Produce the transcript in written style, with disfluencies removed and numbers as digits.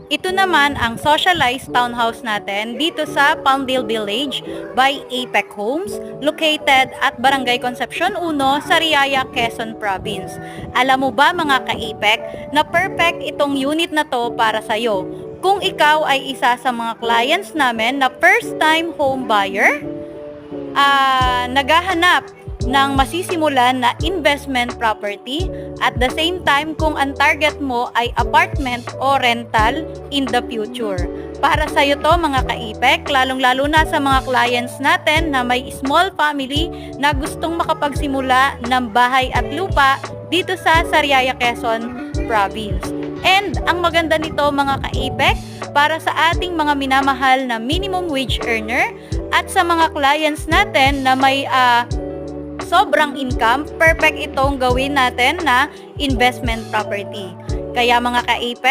Ito naman ang socialized townhouse natin dito sa Palmdale Village by APEC Homes, located at Barangay Concepcion 1, Sariaya, Quezon Province. Alam mo ba mga ka-APEC na perfect itong unit na to para sa'yo? Kung ikaw ay isa sa mga clients namin na first time home buyer, naghahanap ng masisimulan na investment property at the same time kung ang target mo ay apartment o rental in the future. Para sa iyo to mga ka-IPEC, lalong-lalo na sa mga clients natin na may small family na gustong makapagsimula ng bahay at lupa dito sa Sariaya, Quezon Province. And ang maganda nito mga ka-IPEC, para sa ating mga minamahal na minimum wage earner at sa mga clients natin na may sobrang income, perfect itong gawin natin na investment property. Kaya mga ka-APEC,